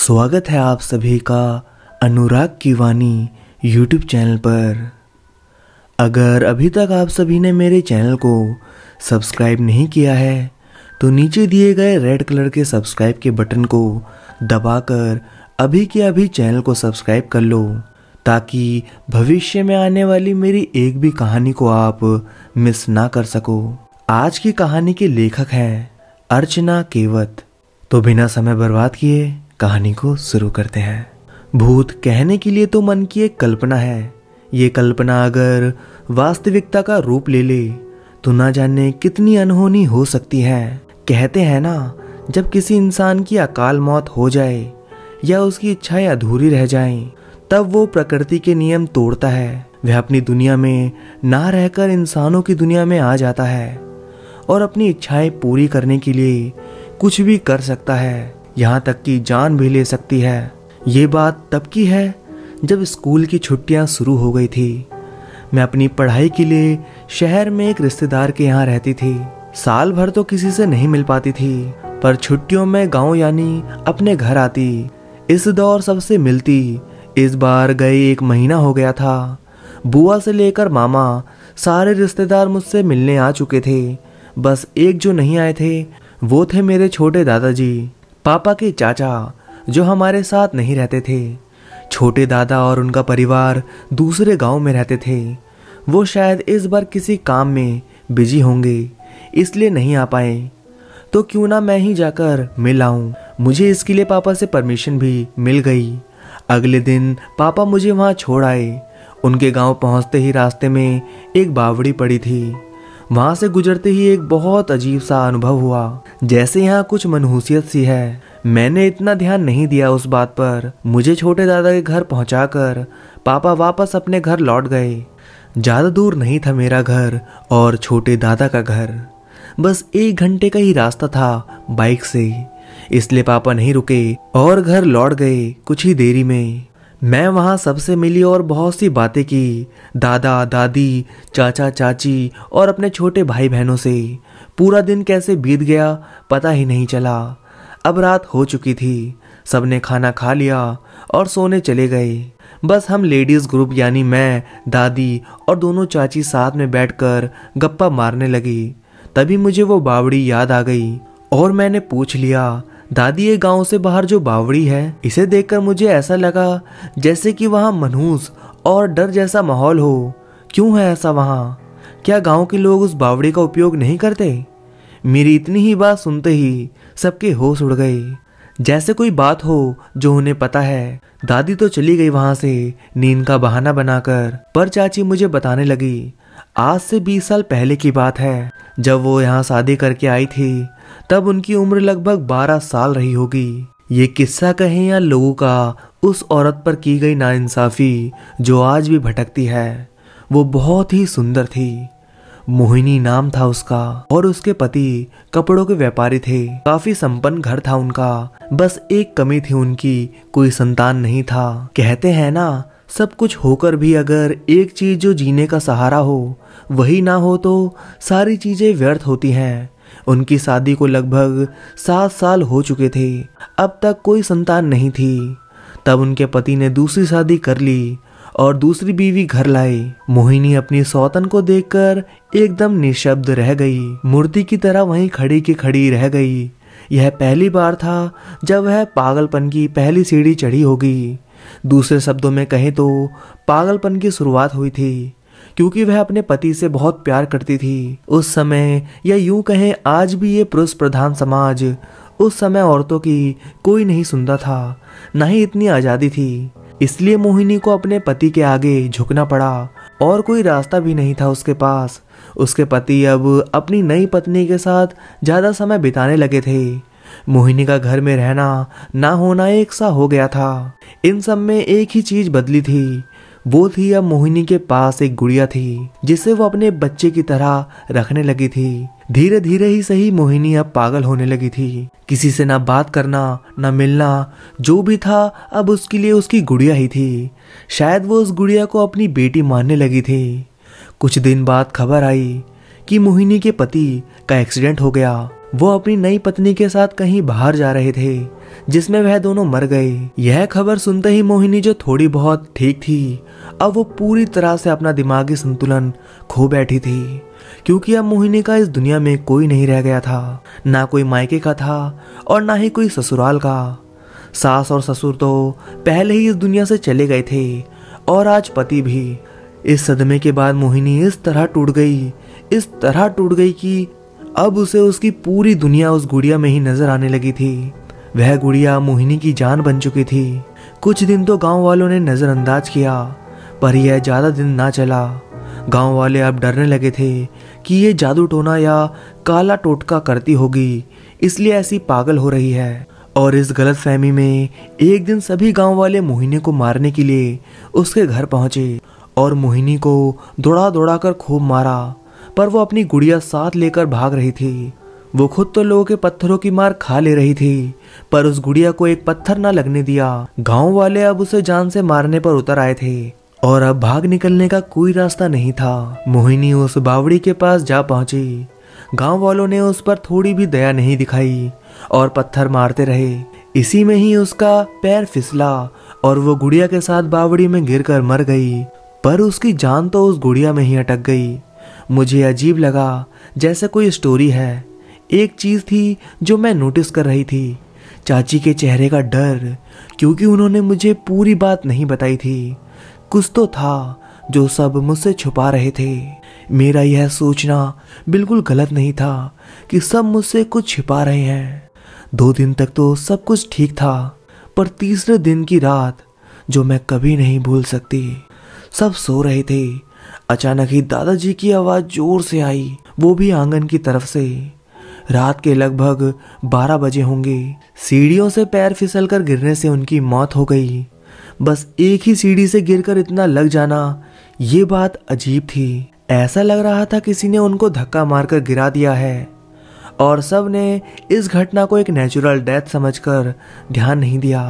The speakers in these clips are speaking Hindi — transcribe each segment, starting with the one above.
स्वागत है आप सभी का अनुराग की वाणी यूट्यूब चैनल पर। अगर अभी तक आप सभी ने मेरे चैनल को सब्सक्राइब नहीं किया है तो नीचे दिए गए रेड कलर के सब्सक्राइब के बटन को दबाकर अभी के अभी चैनल को सब्सक्राइब कर लो, ताकि भविष्य में आने वाली मेरी एक भी कहानी को आप मिस ना कर सको। आज की कहानी के लेखक हैं अर्चना केवत। तो बिना समय बर्बाद किए कहानी को शुरू करते हैं। भूत कहने के लिए तो मन की एक कल्पना है। ये कल्पना अगर वास्तविकता का रूप ले ले तो ना जाने कितनी अनहोनी हो सकती है। कहते हैं ना, जब किसी इंसान की अकाल मौत हो जाए या उसकी इच्छाएं अधूरी रह जाएं, तब वो प्रकृति के नियम तोड़ता है। वह अपनी दुनिया में ना रहकर इंसानों की दुनिया में आ जाता है और अपनी इच्छाएं पूरी करने के लिए कुछ भी कर सकता है, यहाँ तक कि जान भी ले सकती है। ये बात तब की है जब स्कूल की छुट्टियां शुरू हो गई थी। मैं अपनी पढ़ाई के लिए शहर में एक रिश्तेदार के यहाँ रहती थी। साल भर तो किसी से नहीं मिल पाती थी, पर छुट्टियों में गांव यानी अपने घर आती। इस दौर सबसे मिलती। इस बार गए 1 महीना हो गया था। बुआ से लेकर मामा सारे रिश्तेदार मुझसे मिलने आ चुके थे। बस एक जो नहीं आए थे वो थे मेरे छोटे दादाजी, पापा के चाचा, जो हमारे साथ नहीं रहते थे। छोटे दादा और उनका परिवार दूसरे गांव में रहते थे। वो शायद इस बार किसी काम में बिजी होंगे, इसलिए नहीं आ पाए। तो क्यों ना मैं ही जाकर मिल आऊं। मुझे इसके लिए पापा से परमिशन भी मिल गई। अगले दिन पापा मुझे वहां छोड़ आए। उनके गांव पहुंचते ही रास्ते में एक बावड़ी पड़ी थी। वहां से गुजरते ही एक बहुत अजीब सा अनुभव हुआ, जैसे यहाँ कुछ मनहूसियत सी है। मैंने इतना ध्यान नहीं दिया उस बात पर। मुझे छोटे दादा के घर पहुंचाकर पापा वापस अपने घर लौट गए। ज्यादा दूर नहीं था मेरा घर और छोटे दादा का घर, बस 1 घंटे का ही रास्ता था बाइक से। इसलिए पापा नहीं रुके और घर लौट गए कुछ ही देरी में। मैं वहां सबसे मिली और बहुत सी बातें की, दादा दादी, चाचा चाची और अपने छोटे भाई बहनों से। पूरा दिन कैसे बीत गया पता ही नहीं चला। अब रात हो चुकी थी। सबने खाना खा लिया और सोने चले गए। बस हम लेडीज ग्रुप यानी मैं, दादी और दोनों चाची साथ में बैठकर गप्पा मारने लगी। तभी मुझे वो बावड़ी याद आ गई और मैंने पूछ लिया, दादी ये गांव से बाहर जो बावड़ी है, इसे देखकर मुझे ऐसा लगा जैसे कि वहां मनहूस और डर जैसा माहौल हो। क्यों है ऐसा वहां? क्या गांव के लोग उस बावड़ी का उपयोग नहीं करते? मेरी इतनी ही बात सुनते ही सबके होश उड़ गए, जैसे कोई बात हो जो उन्हें पता है। दादी तो चली गई वहां से नींद का बहाना बनाकर, पर चाची मुझे बताने लगी आज से 20 साल पहले की बात है। जब वो यहाँ शादी करके आई थी तब उनकी उम्र लगभग 12 साल रही होगी। ये किस्सा कहें या लोगों का उस औरत पर की गई नाइंसाफी जो आज भी भटकती है। वो बहुत ही सुंदर थी। मोहिनी नाम था उसका और उसके पति कपड़ों के व्यापारी थे। काफी संपन्न घर था उनका। बस एक कमी थी उनकी, कोई संतान नहीं था। कहते हैं ना, सब कुछ होकर भी अगर एक चीज जो जीने का सहारा हो वही ना हो तो सारी चीजें व्यर्थ होती हैं। उनकी शादी को लगभग 7 साल हो चुके थे। अब तक कोई संतान नहीं थी। तब उनके पति ने दूसरी शादी कर ली और दूसरी बीवी घर लाए। मोहिनी अपनी सौतन को देखकर एकदम निशब्द रह गई, मूर्ति की तरह वहीं खड़ी की खड़ी रह गई। यह पहली बार था जब वह पागलपन की पहली सीढ़ी चढ़ी होगी। दूसरे शब्दों में कहें तो पागलपन की शुरुआत हुई थी, क्योंकि वह अपने पति से बहुत प्यार करती थी। उस समय, या यूं कहें आज भी ये पुरुष प्रधान समाज, उस समय औरतों की कोई नहीं सुनता था, न ही इतनी आजादी थी। इसलिए मोहिनी को अपने पति के आगे झुकना पड़ा और कोई रास्ता भी नहीं था उसके पास। उसके पति अब अपनी नई पत्नी के साथ ज्यादा समय बिताने लगे थे। मोहिनी का घर में रहना ना होना एक सा हो गया था। इन सब में एक ही चीज बदली थी, वो थी अब मोहिनी के पास एक गुड़िया थी जिसे वो अपने बच्चे की तरह रखने लगी थी। धीरे धीरे ही सही मोहिनी अब पागल होने लगी थी। किसी से ना बात करना, ना मिलना, जो भी था अब उसके लिए उसकी गुड़िया ही थी। शायद वो उस गुड़िया को अपनी बेटी मानने लगी थी। कुछ दिन बाद खबर आई कि मोहिनी के पति का एक्सीडेंट हो गया वो अपनी नई पत्नी के साथ कहीं बाहर जा रहे थे, जिसमें वह दोनों मर गए। यह खबर सुनते ही मोहिनी, जो थोड़ी बहुत ठीक थी, अब वो पूरी तरह से अपना दिमागी संतुलन खो बैठी थी, क्योंकि अब मोहिनी का इस दुनिया में कोई नहीं रह गया था। ना कोई मायके का था और ना ही कोई ससुराल का। सास और ससुर तो पहले ही इस दुनिया से चले गए थे और आज पति भी। इस सदमे के बाद मोहिनी इस तरह टूट गई कि अब उसे उसकी पूरी दुनिया उस गुड़िया में ही नजर आने लगी थी। वह गुड़िया मोहिनी की जान बन चुकी थी। कुछ दिन तो गांव वालों ने नजरअंदाज किया, पर यह ज्यादा दिन ना चला। गांव वाले अब डरने लगे थे कि ये जादू टोना या काला टोटका करती होगी, इसलिए ऐसी पागल हो रही है। और इस गलतफहमी में एक दिन सभी गांव वाले मोहिनी को मारने के लिए उसके घर पहुंचे और मोहिनी को दौड़ा दौड़ा कर खूब मारा, पर वो अपनी गुड़िया साथ लेकर भाग रही थी। वो खुद तो लोगों के पत्थरों की मार खा ले रही थी, पर उस गुड़िया को एक पत्थर ना लगने दिया। गांव वाले अब उसे जान से मारने पर उतर आए थे और अब भाग निकलने का कोई रास्ता नहीं था। मोहिनी उस बावड़ी के पास जा पहुंची। गांव वालों ने उस पर थोड़ी भी दया नहीं दिखाई और पत्थर मारते रहे। इसी में ही उसका पैर फिसला और वो गुड़िया के साथ बावड़ी में गिरकर मर गई, पर उसकी जान तो उस गुड़िया में ही अटक गई। मुझे अजीब लगा, जैसे कोई स्टोरी है। एक चीज थी जो मैं नोटिस कर रही थी, चाची के चेहरे का डर, क्योंकि उन्होंने मुझे पूरी बात नहीं बताई थी। कुछ तो था जो सब मुझसे छुपा रहे थे। मेरा यह सोचना बिल्कुल गलत नहीं था कि सब मुझसे कुछ छिपा रहे हैं। 2 दिन तक तो सब कुछ ठीक था, पर तीसरे दिन की रात जो मैं कभी नहीं भूल सकती। सब सो रहे थे, अचानक ही दादाजी की आवाज जोर से आई, वो भी आंगन की तरफ से। रात के लगभग 12 बजे होंगे। सीढ़ियों से पैर फिसलकर गिरने से उनकी मौत हो गई। बस एक ही सीढ़ी से गिरकर इतना लग जाना, ये बात अजीब थी। ऐसा लग रहा था किसी ने उनको धक्का मारकर गिरा दिया है, और सब ने इस घटना को एक नेचुरल डेथ समझकर ध्यान नहीं दिया।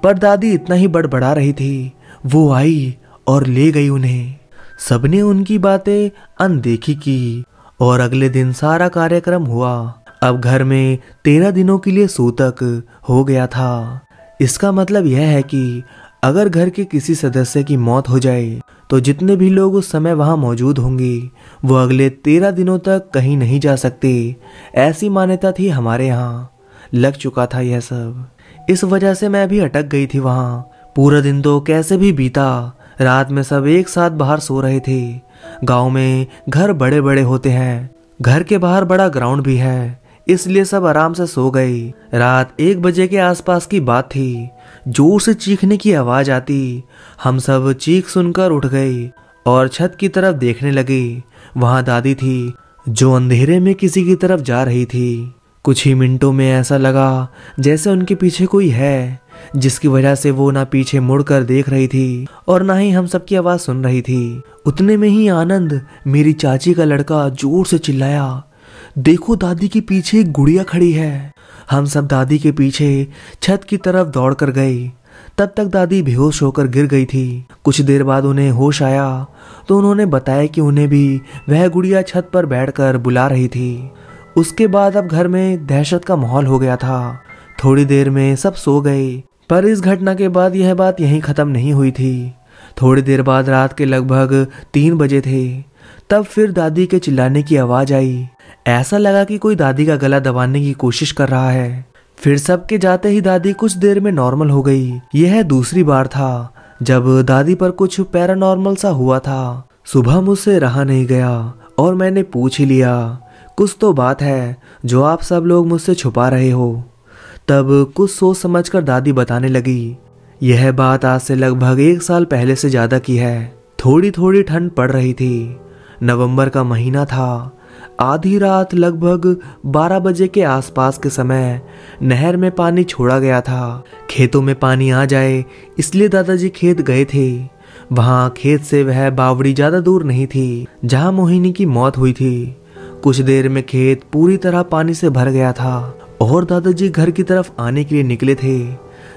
पर दादी इतना ही बड़बड़ा रही थी। वो आई और ले गई उन्हें। सबने उनकी बातें अनदेखी की और अगले दिन सारा कार्यक्रम हुआ। अब घर में 13 दिनों के लिए सूतक हो गया था। इसका मतलब यह है कि अगर घर के किसी सदस्य की मौत हो जाए तो जितने भी लोग उस समय वहां मौजूद होंगे वो अगले 13 दिनों तक कहीं नहीं जा सकते। ऐसी मान्यता थी हमारे यहाँ। लग चुका था यह सब, इस वजह से मैं भी अटक गई थी वहां। पूरा दिन तो कैसे भी बीता। रात में सब एक साथ बाहर सो रहे थे। गांव में घर बड़े बड़े होते हैं, घर के बाहर बड़ा ग्राउंड भी है, इसलिए सब आराम से सो गए। रात 1 बजे के आसपास की बात थी। जोर से चीखने की आवाज आती। हम सब चीख सुनकर उठ गए और छत की तरफ देखने लगे। वहां दादी थी जो अंधेरे में किसी की तरफ जा रही थी। कुछ ही मिनटों में ऐसा लगा जैसे उनके पीछे कोई है, जिसकी वजह से वो ना पीछे मुड़कर देख रही थी और ना ही हम सबकी आवाज सुन रही थी। उतने में ही आनंद, मेरी चाची का लड़का, जोर से चिल्लाया, देखो दादी के पीछे एक गुड़िया खड़ी है। हम सब दादी के पीछे छत की तरफ दौड़ कर गए। तब तक दादी बेहोश होकर गिर गई थी। कुछ देर बाद उन्हें होश आया तो उन्होंने बताया कि उन्हें भी वह गुड़िया छत पर बैठकर बुला रही थी। उसके बाद अब घर में दहशत का माहौल हो गया था। थोड़ी देर में सब सो गए, पर इस घटना के बाद यह बात यहीं खत्म नहीं हुई थी। थोड़ी देर बाद रात के लगभग 3 बजे थे, तब फिर दादी के चिल्लाने की आवाज आई। ऐसा लगा कि कोई दादी का गला दबाने की कोशिश कर रहा है। फिर सबके जाते ही दादी कुछ देर में नॉर्मल हो गई। यह दूसरी बार था जब दादी पर कुछ पैरानॉर्मल सा हुआ था। सुबह मुझसे रहा नहीं गया और मैंने पूछ ही लिया, कुछ तो बात है जो आप सब लोग मुझसे छुपा रहे हो। तब कुछ सोच समझकर दादी बताने लगी, यह बात आज से लगभग 1 साल पहले से ज्यादा की है। थोड़ी थोड़ी ठंड पड़ रही थी। नवंबर का महीना था। आधी रात लगभग 12 बजे के आसपास के समय नहर में पानी छोड़ा गया था। खेतों में पानी आ जाए इसलिए दादाजी खेत गए थे। वहां खेत से वह बावड़ी ज्यादा दूर नहीं थी जहां मोहिनी की मौत हुई थी। कुछ देर में खेत पूरी तरह पानी से भर गया था और दादाजी घर की तरफ आने के लिए निकले थे।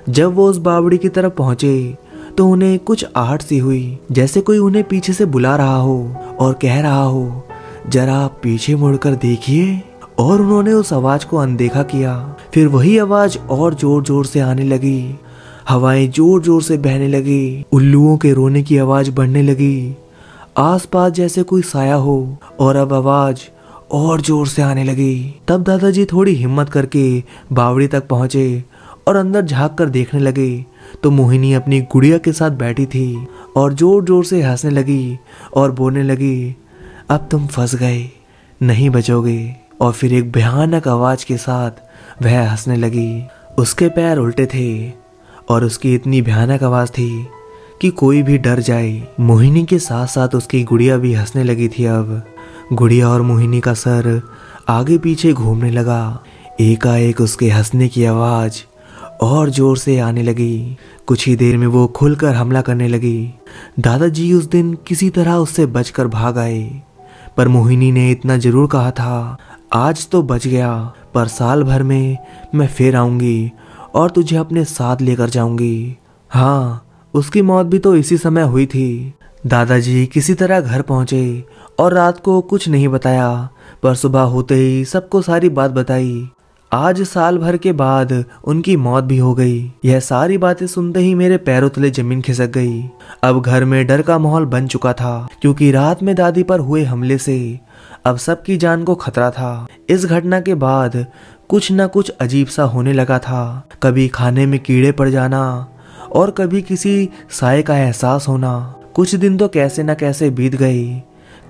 जब वो उस बावड़ी की तरफ पहुंचे तो उन्हें कुछ आहट सी हुई, जैसे कोई उन्हें पीछे से बुला रहा हो और कह रहा हो, जरा पीछे मुड़कर देखिए। और उन्होंने उस आवाज को अनदेखा किया। फिर वही आवाज और जोर जोर से आने लगी। हवाएं जोर जोर से बहने लगी। उल्लुओं के रोने की आवाज बढ़ने लगी, आसपास जैसे कोई साया हो। और अब आवाज और जोर से आने लगी। तब दादाजी थोड़ी हिम्मत करके बावड़ी तक पहुंचे और अंदर झांक कर देखने लगे तो मोहिनी अपनी गुड़िया के साथ बैठी थी और जोर जोर से हंसने लगी और बोलने लगी, अब तुम फंस गए, नहीं बचोगे। और फिर एक भयानक आवाज के साथ वह हंसने लगी। उसके पैर उल्टे थे और उसकी इतनी भयानक आवाज थी कि कोई भी डर जाए। मोहिनी के साथ साथ उसकी गुड़िया भी हंसने लगी थी। अब गुड़िया और मोहिनी का सर आगे पीछे घूमने लगा। एकाएक उसके हंसने की आवाज और जोर से आने लगी। कुछ ही देर में वो खुलकर हमला करने लगी। दादाजी उस दिन किसी तरह उससे बचकर भाग आए, पर मोहिनी ने इतना जरूर कहा था, आज तो बच गया, पर साल भर में मैं फिर आऊंगी और तुझे अपने साथ लेकर जाऊंगी। हाँ, उसकी मौत भी तो इसी समय हुई थी। दादाजी किसी तरह घर पहुंचे और रात को कुछ नहीं बताया, पर सुबह होते ही सबको सारी बात बताई। आज साल भर के बाद उनकी मौत भी हो गई। यह सारी बातें सुनते ही मेरे पैरों तले जमीन खिसक गई। अब घर में डर का माहौल बन चुका था, क्योंकि रात में दादी पर हुए हमले से अब सबकी जान को खतरा था। इस घटना के बाद कुछ न कुछ अजीब सा होने लगा था। कभी खाने में कीड़े पड़ जाना और कभी किसी साए का एहसास होना। कुछ दिन तो कैसे न कैसे बीत गए।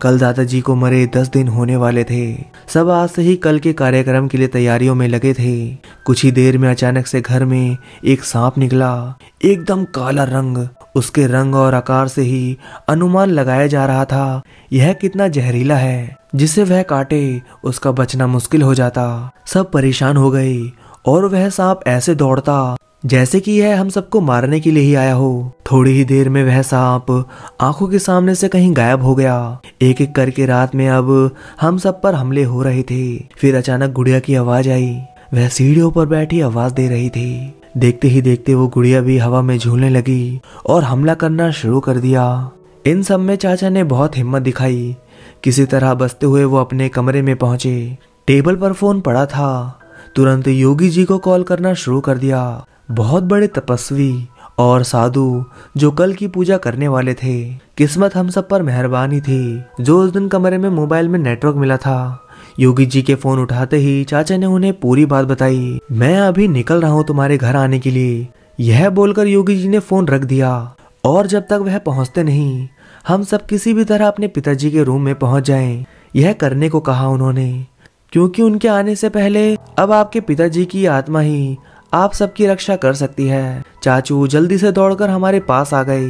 कल दादाजी को मरे 10 दिन होने वाले थे। सब आज से ही कल के कार्यक्रम के लिए तैयारियों में लगे थे। कुछ ही देर में अचानक से घर में एक सांप निकला, एकदम काला रंग। उसके रंग और आकार से ही अनुमान लगाया जा रहा था यह कितना जहरीला है। जिसे वह काटे उसका बचना मुश्किल हो जाता। सब परेशान हो गए और वह सांप ऐसे दौड़ता जैसे कि यह हम सबको मारने के लिए ही आया हो। थोड़ी ही देर में वह सांप आंखों के सामने से कहीं गायब हो गया। एक एक करके रात में अब हम सब पर हमले हो रहे थे। फिर अचानक गुड़िया की आवाज आई। वह सीढ़ियों पर बैठी आवाज दे रही थी। देखते ही देखते वो गुड़िया भी हवा में झूलने लगी और हमला करना शुरू कर दिया। इन सब में चाचा ने बहुत हिम्मत दिखाई। किसी तरह बचते हुए वो अपने कमरे में पहुंचे। टेबल पर फोन पड़ा था। तुरंत योगी जी को कॉल करना शुरू कर दिया। बहुत बड़े तपस्वी और साधु जो कल की पूजा करने वाले थे। किस्मत हम सब पर मेहरबानी थी जो उस दिन कमरे में मोबाइल में नेटवर्क मिला था। योगी जी के फोन उठाते ही चाचा ने उन्हें पूरी बात बताई। मैं अभी निकल रहा हूँ तुम्हारे घर आने के लिए। यह बोलकर योगी जी ने फोन रख दिया और जब तक वह पहुंचते नहीं हम सब किसी भी तरह अपने पिताजी के रूम में पहुंच जाएं। यह करने को कहा उन्होंने, क्योंकि उनके आने से पहले अब आपके पिताजी की आत्मा ही आप सबकी रक्षा कर सकती है। चाचू जल्दी से दौड़कर हमारे पास आ गए।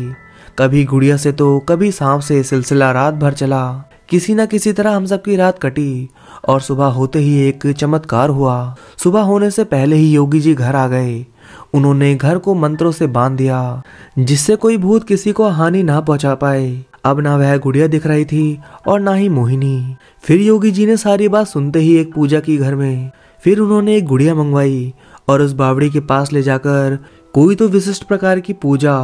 कभी गुड़िया से तो कभी सांप से सिलसिला रात भर चला। किसी न किसी तरह हम सबकी रात कटी और सुबह होते ही एक चमत्कार हुआ। सुबह होने से पहले ही योगी जी घर आ गए। उन्होंने घर को मंत्रों से बांध दिया जिससे कोई भूत किसी को हानि ना पहुंचा पाए। अब ना वह गुड़िया दिख रही थी और ना ही मोहिनी। फिर योगी जी ने सारी बात सुनते ही एक पूजा की घर में। फिर उन्होंने एक गुड़िया मंगवाई और उस बावड़ी के पास ले जाकर कोई तो विशिष्ट प्रकार की पूजा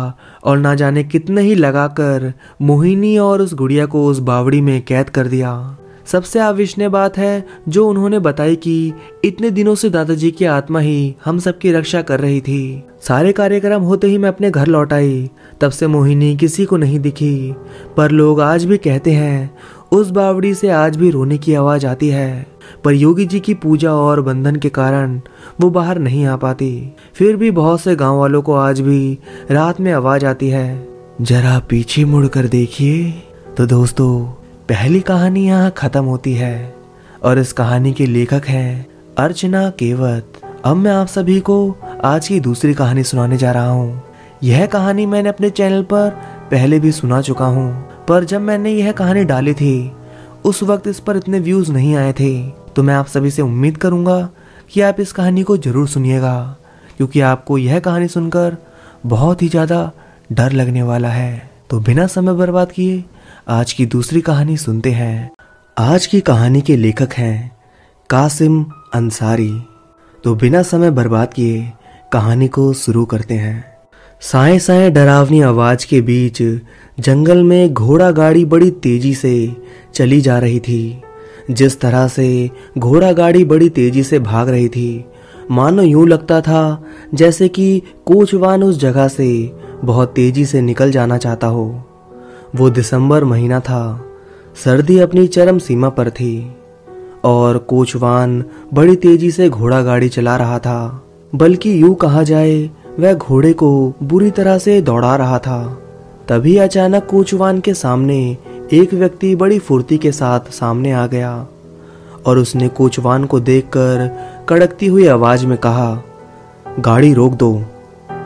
और ना जाने कितने ही लगाकर मोहिनी और उस गुड़िया को उस बावड़ी में कैद कर दिया। सबसे अविश्वसनीय बात है जो उन्होंने बताई कि इतने दिनों से दादाजी की आत्मा ही हम सबकी रक्षा कर रही थी। सारे कार्यक्रम होते ही मैं अपने घर लौट आई। तब से मोहिनी किसी को नहीं दिखी, पर लोग आज भी कहते हैं उस बावड़ी से आज भी रोने की आवाज आती है। पर योगी जी की पूजा और बंधन के कारण वो बाहर नहीं आ पाती। फिर भी बहुत से गांव वालों को आज भी रात में आवाज आती है। जरा पीछे मुड़कर देखिए। तो दोस्तों, पहली कहानी यहाँ खत्म होती है और इस कहानी के लेखक हैं अर्चना केवत। अब मैं आप सभी को आज की दूसरी कहानी सुनाने जा रहा हूँ। यह कहानी मैंने अपने चैनल पर पहले भी सुना चुका हूँ, पर जब मैंने यह कहानी डाली थी उस वक्त इस पर इतने व्यूज नहीं आए थे। तो मैं आप सभी से उम्मीद करूंगा कि आप इस कहानी को जरूर सुनिएगा, क्योंकि आपको यह कहानी सुनकर बहुत ही ज़्यादा डर लगने वाला है। तो बिना समय बर्बाद किए आज की दूसरी कहानी सुनते हैं। आज की कहानी के लेखक हैं कासिम अंसारी। तो बिना समय बर्बाद किए कहानी को शुरू करते हैं। साए साए डरावनी आवाज के बीच जंगल में घोड़ा गाड़ी बड़ी तेजी से चली जा रही थी। जिस तरह से घोड़ा गाड़ी बड़ी तेजी से भाग रही थी, मानो यूं लगता था जैसे कि कोचवान उस जगह से बहुत तेजी से निकल जाना चाहता हो। वो दिसंबर महीना था, सर्दी अपनी चरम सीमा पर थी और कोचवान बड़ी तेजी से घोड़ा गाड़ी चला रहा था, बल्कि यूं कहा जाए वह घोड़े को बुरी तरह से दौड़ा रहा था। तभी अचानक कोचवान के सामने एक व्यक्ति बड़ी फुर्ती के साथ सामने आ गया और उसने कोचवान को देखकर कड़कती हुई आवाज में कहा, गाड़ी रोक दो।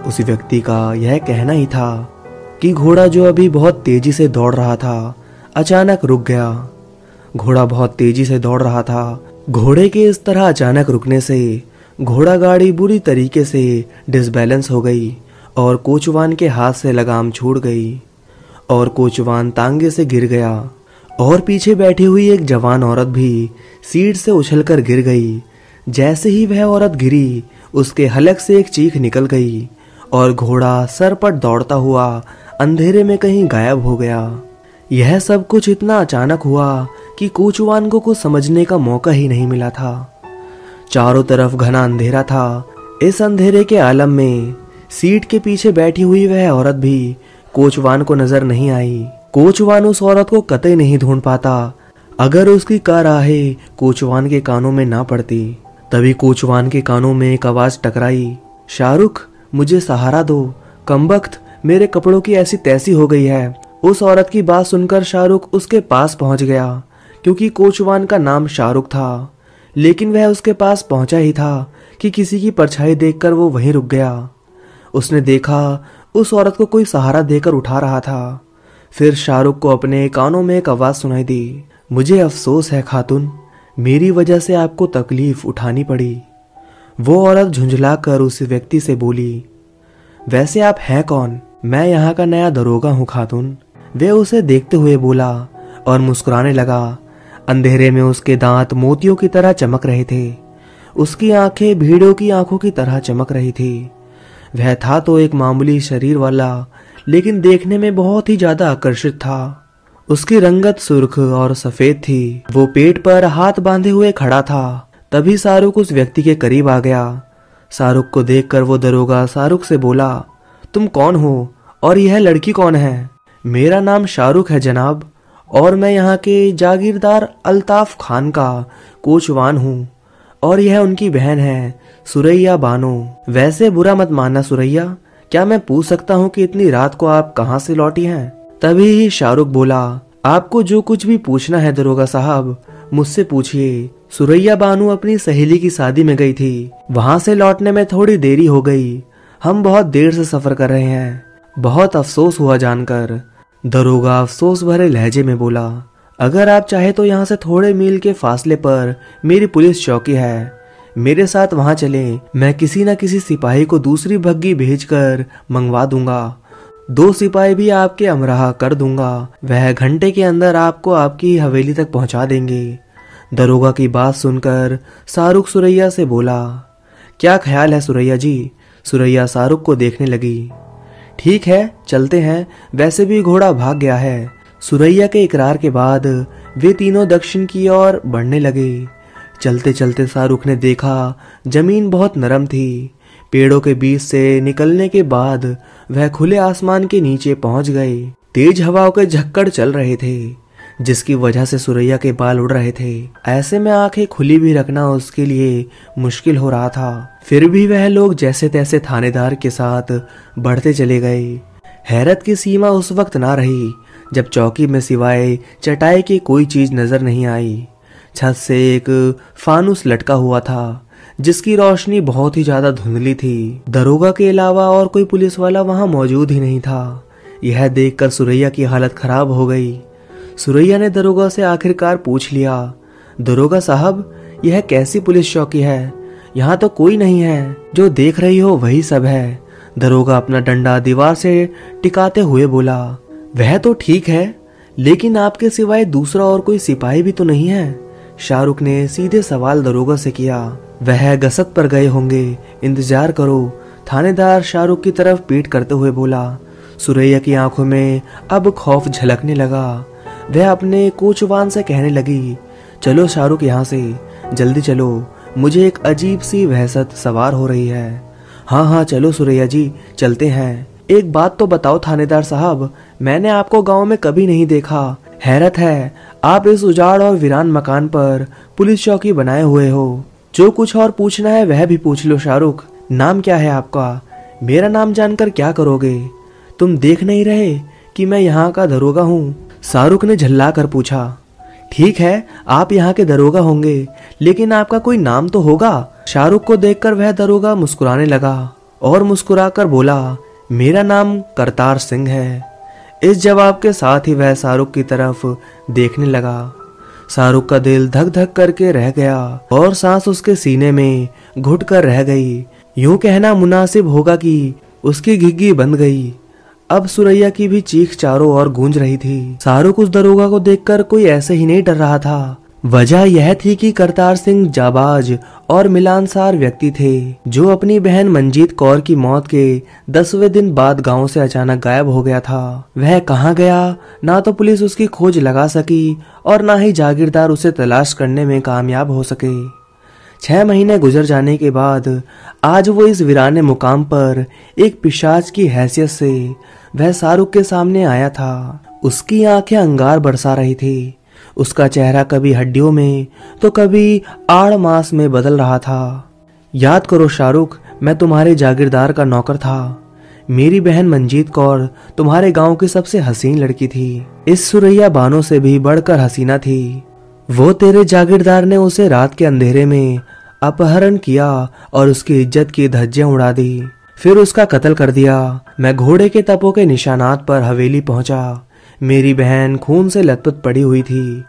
उस व्यक्ति का यह कहना ही था कि घोड़ा जो अभी बहुत तेजी से दौड़ रहा था अचानक रुक गया। घोड़ा बहुत तेजी से दौड़ रहा था। घोड़े के इस तरह अचानक रुकने से घोड़ा गाड़ी बुरी तरीके से डिसबैलेंस हो गई और कोचवान के हाथ से लगाम छूट गई और कोचवान तांगे से गिर गया और पीछे बैठी हुई एक जवान औरत भी सीट से उछलकर गिर गई। जैसे ही वह औरत गिरी, उसके हलक से एक चीख निकल गई और घोड़ा सरपट दौड़ता हुआ अंधेरे में कहीं गायब हो गया। यह सब कुछ इतना अचानक हुआ कि कोचवान को कुछ समझने का मौका ही नहीं मिला था। चारों तरफ घना अंधेरा था। इस अंधेरे के आलम में सीट के पीछे बैठी हुई वह औरत भी कोचवान को नजर नहीं आई। कोचवान उस औरत को कतई नहीं ढूंढ पाता अगर उसकी कराहें कोचवान के कानों में ना पड़ती। तभी कोचवान के कानों में एक आवाज टकराई, शाहरुख मुझे सहारा दो, कमबख्त मेरे कपड़ों की ऐसी तैसी हो गई है। उस औरत की बात सुनकर शाहरुख उसके पास पहुंच गया, क्योंकि कोचवान का नाम शाहरुख था। लेकिन वह उसके पास पहुंचा ही था कि किसी की परछाई देखकर वो वहीं रुक गया। उसने देखा उस औरत को कोई सहारा देकर उठा रहा था। फिर शाहरुख को अपने कानों में एक आवाज सुनाई दी, मुझे अफसोस है खातून, मेरी वजह से आपको तकलीफ उठानी पड़ी। वो औरत झुंझलाकर उस व्यक्ति से बोली, वैसे आप हैं कौन? मैं यहाँ का नया दरोगा हूँ खातून। वे उसे देखते हुए बोला और मुस्कुराने लगा। अंधेरे में उसके दांत मोतियों की तरह चमक रहे थे। उसकी आंखें भीड़ों की आंखों की तरह चमक रही थी। वह था तो एक मामूली शरीर वाला, लेकिन देखने में बहुत ही ज्यादा आकर्षित था। उसकी रंगत सुर्ख और सफेद थी। वो पेट पर हाथ बांधे हुए खड़ा था। तभी शाहरुख उस व्यक्ति के करीब आ गया। शाहरुख को देखकर वो दरोगा शाहरुख से बोला, तुम कौन हो और यह लड़की कौन है? मेरा नाम शाहरुख है जनाब, और मैं यहाँ के जागीरदार अल्ताफ खान का कोचवान हूँ, और यह उनकी बहन है सुरैया बानो। वैसे बुरा मत मानना सुरैया, क्या मैं पूछ सकता हूँ कि इतनी रात को आप कहाँ से लौटी हैं? तभी ही शाहरुख बोला, आपको जो कुछ भी पूछना है दरोगा साहब मुझसे पूछिए। सुरैया बानो अपनी सहेली की शादी में गई थी। वहां से लौटने में थोड़ी देरी हो गई। हम बहुत देर से सफर कर रहे हैं। बहुत अफसोस हुआ जानकर। दरोगा अफसोस भरे लहजे में बोला, अगर आप चाहे तो यहाँ से थोड़े मील के फासले पर मेरी पुलिस चौकी है, मेरे साथ वहां चलें। मैं किसी न किसी सिपाही को दूसरी बग्घी भेजकर मंगवा दूंगा। 2 सिपाही भी आपके अमराह कर दूंगा। वह घंटे के अंदर आपको आपकी हवेली तक पहुंचा देंगे। दरोगा की बात सुनकर शाहरुख सुरैया से बोला, क्या ख्याल है सुरैया जी? सुरैया शाहरुख को देखने लगी। ठीक है चलते हैं, वैसे भी घोड़ा भाग गया है। सुरैया के इकरार के बाद वे तीनों दक्षिण की ओर बढ़ने लगे। चलते चलते शाहरुख ने देखा जमीन बहुत नरम थी। पेड़ों के बीच से निकलने के बाद वह खुले आसमान के नीचे पहुंच गए। तेज हवाओं के झक्कड़ चल रहे थे, जिसकी वजह से सुरैया के बाल उड़ रहे थे। ऐसे में आंखें खुली भी रखना उसके लिए मुश्किल हो रहा था। फिर भी वह लोग जैसे तैसे थानेदार के साथ बढ़ते चले गए। हैरत की सीमा उस वक्त ना रही जब चौकी में सिवाय चटाई की कोई चीज नजर नहीं आई। छत से एक फानुस लटका हुआ था, जिसकी रोशनी बहुत ही ज्यादा धुंधली थी। दरोगा के अलावा और कोई पुलिस वाला वहां मौजूद ही नहीं था। यह देखकर सुरैया की हालत खराब हो गई। सुरैया ने दरोगा से आखिरकार पूछ लिया, दरोगा साहब यह कैसी पुलिस चौकी है? यहाँ तो कोई नहीं है, जो देख रही हो वही सब है। दरोगा अपना डंडा दीवार से टिकाते हुए बोला, वह तो ठीक है, लेकिन आपके सिवाय दूसरा और कोई सिपाही भी तो नहीं है? शाहरुख ने सीधे सवाल दरोगा से किया। वह गसत पर गए होंगे, इंतजार करो। थानेदार शाहरुख की तरफ पीठ करते हुए बोला। सुरैया की आंखों में अब खौफ झलकने लगा। वह अपने कोचवान से कहने लगी, चलो शाहरुख यहाँ से, जल्दी चलो, मुझे एक अजीब सी वहशत सवार हो रही है। हाँ हाँ चलो सुरैया जी, चलते हैं। एक बात तो बताओ थानेदार साहब, मैंने आपको गांव में कभी नहीं देखा। हैरत है, आप इस उजाड़ और वीरान मकान पर पुलिस चौकी बनाए हुए हो। जो कुछ और पूछना है वह भी पूछ लो शाहरुख। नाम क्या है आपका? मेरा नाम जानकर क्या करोगे? तुम देख नहीं रहे कि मैं यहाँ का दरोगा हूँ? शाहरुख ने झल्ला कर पूछा। ठीक है, आप यहाँ के दरोगा होंगे, लेकिन आपका कोई नाम तो होगा। शाहरुख को देखकर वह दरोगा मुस्कुराने लगा और मुस्कुराकर बोला, मेरा नाम करतार सिंह है। इस जवाब के साथ ही वह शाहरुख की तरफ देखने लगा। शाहरुख का दिल धक धक करके रह गया और सांस उसके सीने में घुट कर रह गई। यूं कहना मुनासिब होगा कि उसकी घिघी बंद गई। अब सुरैया की भी चीख चारों ओर गूंज रही थी। शाहरुख उस दरोगा को देखकर कोई ऐसे ही नहीं डर रहा था। वजह यह थी कि करतार सिंह जाबाज और मिलानसार व्यक्ति थे, जो अपनी बहन मंजीत कौर की मौत के 10वें दिन बाद गांव से अचानक गायब हो गया था। वह कहां गया, ना तो पुलिस उसकी खोज लगा सकी और ना ही जागीरदार उसे तलाश करने में कामयाब हो सके। 6 महीने गुजर जाने के बाद आज वो इस वीराने मुकाम पर एक पिशाच की हैसियत से वह शाहरुख के सामने आया था। उसकी आंखें अंगार बरसा रही थी। उसका चेहरा कभी हड्डियों में तो कभी आड़ मांस में बदल रहा था। याद करो शाहरुख, मैं तुम्हारे जागीरदार का नौकर था। मेरी बहन मंजीत कौर तुम्हारे गांव की सबसे हसीन लड़की थी। इस सुरैया बानो से भी बढ़कर हसीना थी। वो तेरे जागीरदार ने उसे रात के अंधेरे में अपहरण किया और उसकी इज्जत की धज्जियां उड़ा दी, फिर उसका कत्ल कर दिया। मैं घोड़े के तपों के निशानात पर हवेली पहुंचा। मेरी बहन खून से लथपथ पड़ी हुई थी।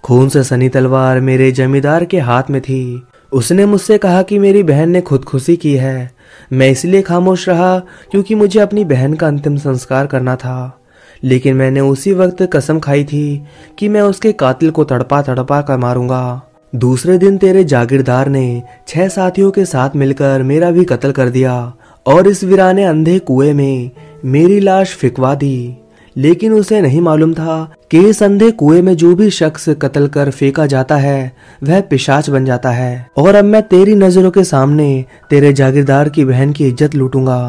खून से सनी तलवार मेरे जमींदार के हाथ में थी। उसने मुझसे कहा कि मेरी बहन ने खुदकुशी की है। मैं इसलिए खामोश रहा क्योंकि मुझे अपनी बहन का अंतिम संस्कार करना था, लेकिन मैंने उसी वक्त कसम खाई थी कि मैं उसके कातिल को तड़पा तड़पा कर मारूंगा। दूसरे दिन तेरे जागीरदार ने 6 साथियों के साथ मिलकर मेरा भी कत्ल कर दिया और इस वीराने अंधे कुएं में मेरी लाश फिकवा दी। लेकिन उसे नहीं मालूम था कि इस अंधे कुएं में जो भी शख्स कत्ल कर फेंका जाता है वह पिशाच बन जाता है। और अब मैं तेरी नजरों के सामने तेरे जागीरदार की बहन की इज्जत लूटूंगा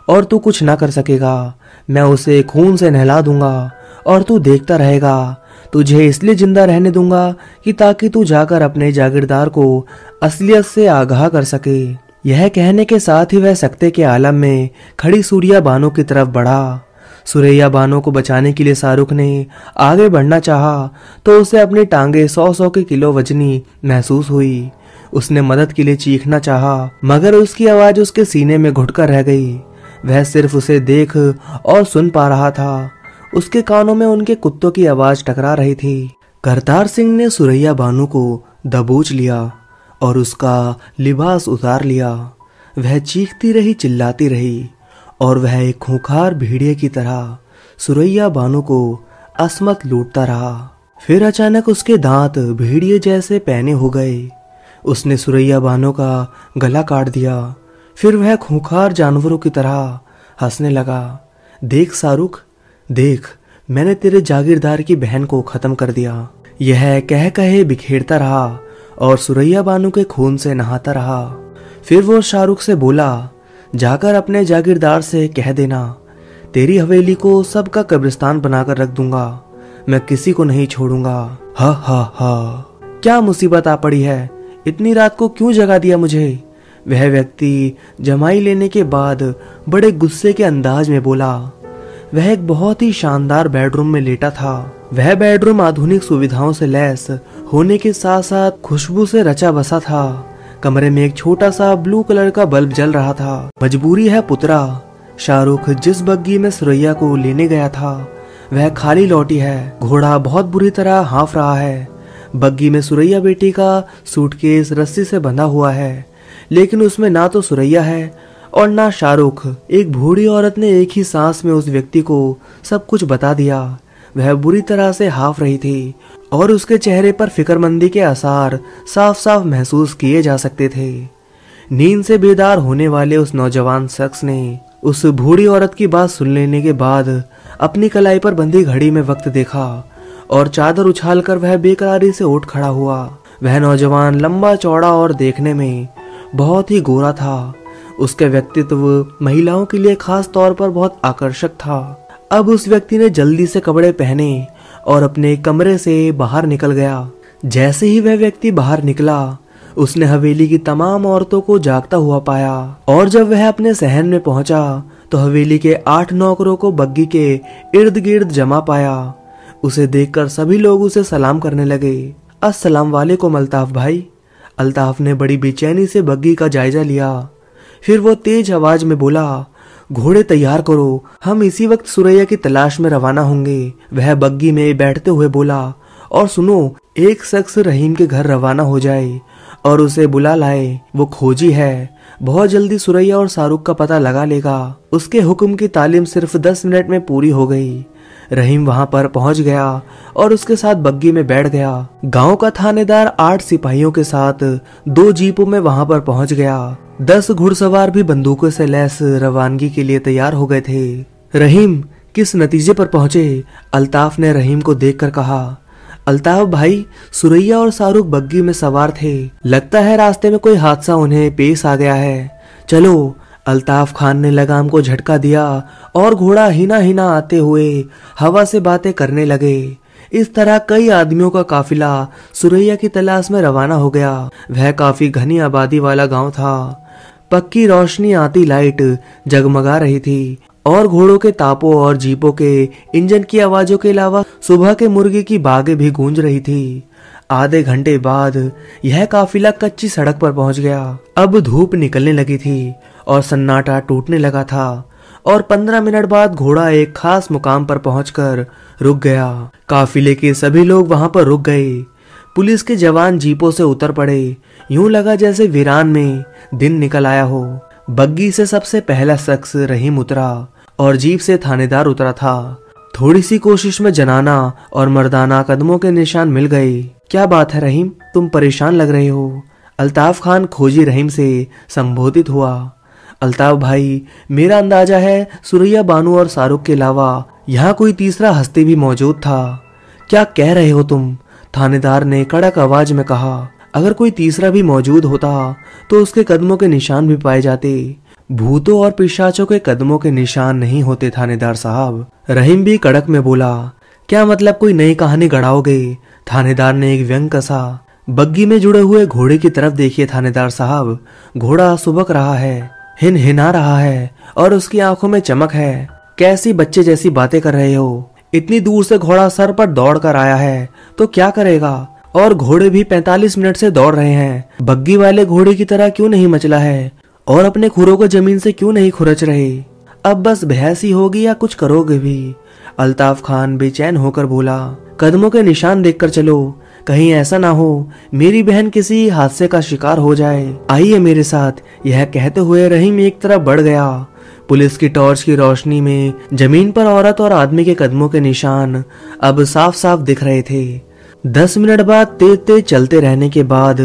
और तू कुछ ना कर सकेगा। मैं उसे खून से नहला दूंगा और तू देखता रहेगा। तुझे इसलिए जिंदा रहने दूंगा कि ताकि तू जाकर अपने जागीरदार को असलियत से आगाह कर सके। यह कहने के साथ ही वह सकते के आलम में खड़ी सूर्या बानो की तरफ बढ़ा। सुरैया बानो को बचाने के लिए शाहरुख ने आगे बढ़ना चाहा तो उसे अपनी टांगे 100 के किलो वजनी महसूस हुई। उसने मदद के लिए चीखना चाहा, मगर उसकी आवाज उसके सीने में घुटकर रह गई। वह सिर्फ उसे देख और सुन पा रहा था। उसके कानों में उनके कुत्तों की आवाज टकरा रही थी। करतार सिंह ने सुरैया बानो को दबोच लिया और उसका लिबास उतार लिया। वह चीखती रही, चिल्लाती रही और वह एक खूंखार भेड़िए की तरह सुरैया बानो को असमत लूटता रहा। फिर अचानक उसके दांत भेड़िए जैसे पैने हो गए। उसने सुरैया बानो का गला काट दिया। फिर वह खूंखार जानवरों की तरह हंसने लगा। देख शाहरुख, देख, मैंने तेरे जागीरदार की बहन को खत्म कर दिया। यह कह कहे बिखेरता रहा और सुरैया बानो के खून से नहाता रहा। फिर वो शाहरुख से बोला, जाकर अपने जागीरदार से कह देना, तेरी हवेली को सबका कब्रिस्तान बनाकर रख दूंगा। मैं किसी को नहीं छोड़ूंगा। हा हा हा, क्या मुसीबत आ पड़ी है? इतनी रात को क्यों जगा दिया मुझे? वह व्यक्ति जमाई लेने के बाद बड़े गुस्से के अंदाज में बोला। वह एक बहुत ही शानदार बेडरूम में लेटा था। वह बेडरूम आधुनिक सुविधाओं से लैस होने के साथ साथ खुशबू से रचा बसा था। कमरे में एक छोटा सा ब्लू कलर का बल्ब जल रहा था। मजबूरी है पुत्रा, शाहरुख जिस बग्गी में सुरैया को लेने गया था वह खाली लौटी है। घोड़ा बहुत बुरी तरह हाँफ रहा है। बग्गी में सुरैया बेटी का सूटकेस रस्सी से बंधा हुआ है, लेकिन उसमें ना तो सुरैया है और ना शाहरुख। एक बूढ़ी औरत ने एक ही सांस में उस व्यक्ति को सब कुछ बता दिया। वह बुरी तरह से हाँफ रही थी और उसके चेहरे पर फिक्रमंदी के आसार साफ साफ महसूस किए जा सकते थे। नींद से बेदार होने वाले उस नौजवान शख्स ने उस बूढ़ी औरत की बात सुन लेने के बाद अपनी कलाई पर बंधी घड़ी में वक्त देखा और चादर उछालकर वह बेकरारी से उठ खड़ा हुआ। वह नौजवान लंबा चौड़ा और देखने में बहुत ही गोरा था। उसके व्यक्तित्व महिलाओं के लिए खास तौर पर बहुत आकर्षक था। अब उस व्यक्ति ने जल्दी से कपड़े पहने और अपने कमरे से बाहर निकल गया। जैसे ही वह व्यक्ति बाहर निकला, उसने हवेली की तमाम औरतों को जागता हुआ पाया और जब वह अपने सहन में पहुंचा तो हवेली के 8 नौकरों को बग्गी के इर्द गिर्द जमा पाया। उसे देखकर सभी लोग उसे सलाम करने लगे। अस्सलाम वालेकुम अल्ताफ भाई। अल्ताफ ने बड़ी बेचैनी से बग्गी का जायजा लिया। फिर वो तेज आवाज में बोला, घोड़े तैयार करो, हम इसी वक्त सुरैया की तलाश में रवाना होंगे। वह बग्गी में बैठते हुए बोला, और सुनो, एक शख्स रहीम के घर रवाना हो जाए और उसे बुला लाए। वो खोजी है, बहुत जल्दी सुरैया और शाहरुख का पता लगा लेगा। उसके हुक्म की तालीम सिर्फ 10 मिनट में पूरी हो गई। रहीम वहां पर पहुंच गया और उसके साथ बग्गी में बैठ गया। गांव का थानेदार 8 सिपाहियों के साथ 2 जीपों में वहां पर पहुंच गया। 10 घुड़सवार भी बंदूकों से लैस रवानगी के लिए तैयार हो गए थे। रहीम, किस नतीजे पर पहुंचे? अल्ताफ ने रहीम को देखकर कहा। अल्ताफ भाई, सुरैया और शाहरुख बग्गी में सवार थे। लगता है रास्ते में कोई हादसा उन्हें पेश आ गया है। चलो। अल्ताफ खान ने लगाम को झटका दिया और घोड़ा हिना हिना आते हुए हवा से बातें करने लगे। इस तरह कई आदमियों का काफिला सुरैया की तलाश में रवाना हो गया। वह काफी घनी आबादी वाला गांव था। पक्की रोशनी आती लाइट जगमगा रही थी और घोड़ों के तापों और जीपों के इंजन की आवाजों के अलावा सुबह के मुर्गे की बागें भी गूंज रही थी। आधे घंटे बाद यह काफिला कच्ची सड़क पर पहुंच गया। अब धूप निकलने लगी थी और सन्नाटा टूटने लगा था और 15 मिनट बाद घोड़ा एक खास मुकाम पर पहुंचकर रुक गया। काफिले के सभी लोग वहां पर रुक गए। पुलिस के जवान जीपों से उतर पड़े। यूं लगा जैसे वीरान में दिन निकल आया हो। बग्गी से सबसे पहला शख्स रहीम उतरा और जीप से थानेदार उतरा था। थोड़ी सी कोशिश में जनाना और मर्दाना कदमों के निशान मिल गए। क्या बात है रहीम, तुम परेशान लग रहे हो? अल्ताफ खान खोजी रहीम से संबोधित हुआ। अल्ताफ भाई, मेरा अंदाजा है सुरैया बानू और शाहरुख के अलावा यहाँ कोई तीसरा हस्ती भी मौजूद था। क्या कह रहे हो तुम? थानेदार ने कड़क आवाज में कहा। अगर कोई तीसरा भी मौजूद होता तो उसके कदमों के निशान भी पाए जाते। भूतों और पिशाचों के कदमों के निशान नहीं होते थानेदार साहब। रहीम भी कड़क में बोला। क्या मतलब कोई नई कहानी गढ़ाओगे? थानेदार ने एक व्यंग कसा। बग्गी में जुड़े हुए घोड़े की तरफ देखिए थानेदार साहब। घोड़ा सुबक रहा है, हिना रहा है और उसकी आंखों में चमक है। कैसी बच्चे जैसी बातें कर रहे हो? इतनी दूर से घोड़ा सर पर दौड़ कर आया है तो क्या करेगा? और घोड़े भी 45 मिनट से दौड़ रहे हैं। बग्गी वाले घोड़े की तरह क्यों नहीं मचला है और अपने खुरों को जमीन से क्यों नहीं खुरच रहे? अब बस बहस ही होगी या कुछ करोगे भी? अल्ताफ खान बेचैन होकर बोला। कदमों के निशान देखकर चलो, कहीं ऐसा ना हो मेरी बहन किसी हादसे का शिकार हो जाए। आइए मेरे साथ। यह कहते हुए रहीम एक तरफ बढ़ गया। पुलिस की टॉर्च की रोशनी में जमीन पर औरत और आदमी के कदमों के निशान अब साफ साफ दिख रहे थे। 10 मिनट बाद तेज तेज चलते रहने के बाद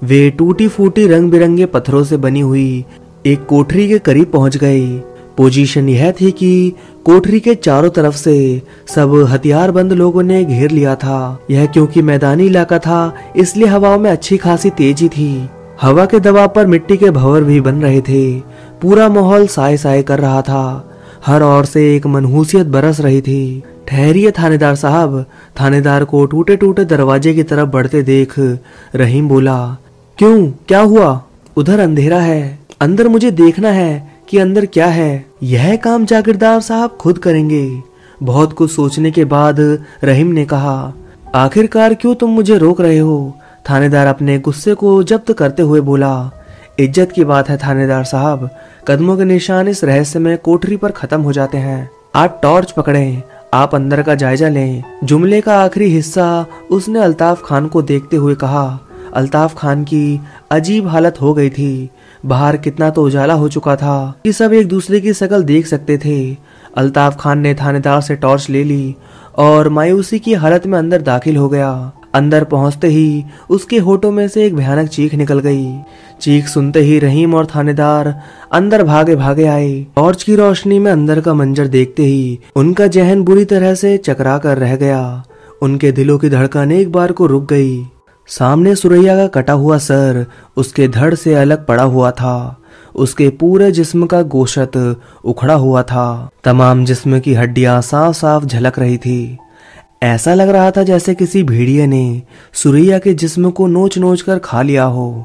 वे टूटी फूटी रंग बिरंगे पत्थरों से बनी हुई एक कोठरी के करीब पहुंच गए। पोजीशन यह थी कि कोठरी के चारों तरफ से सब हथियारबंद लोगों ने घेर लिया था। यह क्योंकि मैदानी इलाका था इसलिए हवाओं में अच्छी खासी तेजी थी। हवा के दबाव पर मिट्टी के भंवर भी बन रहे थे। पूरा माहौल साए साए कर रहा था। हर ओर से एक मनहूसियत बरस रही थी। ठहरिए थानेदार साहब। थानेदार को टूटे टूटे दरवाजे की तरफ बढ़ते देख रहीम बोला। क्यों, क्या हुआ? उधर अंधेरा है, अंदर मुझे देखना है कि अंदर क्या है। यह काम जागीरदार साहब खुद करेंगे। बहुत कुछ सोचने के बाद रहीम ने कहा। आखिरकार क्यों तुम मुझे रोक रहे हो? थानेदार अपने गुस्से को जब्त करते हुए बोला। इज्जत की बात है थानेदार साहब। कदमों के निशान इस रहस्यमय कोठरी पर खत्म हो जाते हैं। आप टॉर्च पकड़ें, आप अंदर का जायजा लें। जुमले का आखिरी हिस्सा उसने अल्ताफ खान को देखते हुए कहा। अल्ताफ खान की अजीब हालत हो गई थी। बाहर कितना तो उजाला हो चुका था कि सब एक दूसरे की शक्ल देख सकते थे। अल्ताफ खान ने थानेदार से टॉर्च ले ली और मायूसी की हालत में अंदर दाखिल हो गया। अंदर पहुंचते ही उसके होठों में से एक भयानक चीख निकल गई। चीख सुनते ही रहीम और थानेदार अंदर भागे भागे आए। टॉर्च की रोशनी में अंदर का मंजर देखते ही उनका जहन बुरी तरह से चकरा कर रह गया। उनके दिलों की धड़कन एक बार को रुक गई। सामने सुरैया का कटा हुआ सर उसके धड़ से अलग पड़ा हुआ था। उसके पूरे जिस्म का गोश्त उखड़ा हुआ था। तमाम जिस्म की हड्डियां साफ साफ झलक रही थी। ऐसा लग रहा था जैसे किसी भेड़िए ने सुरैया के जिस्म को नोच नोच कर खा लिया हो।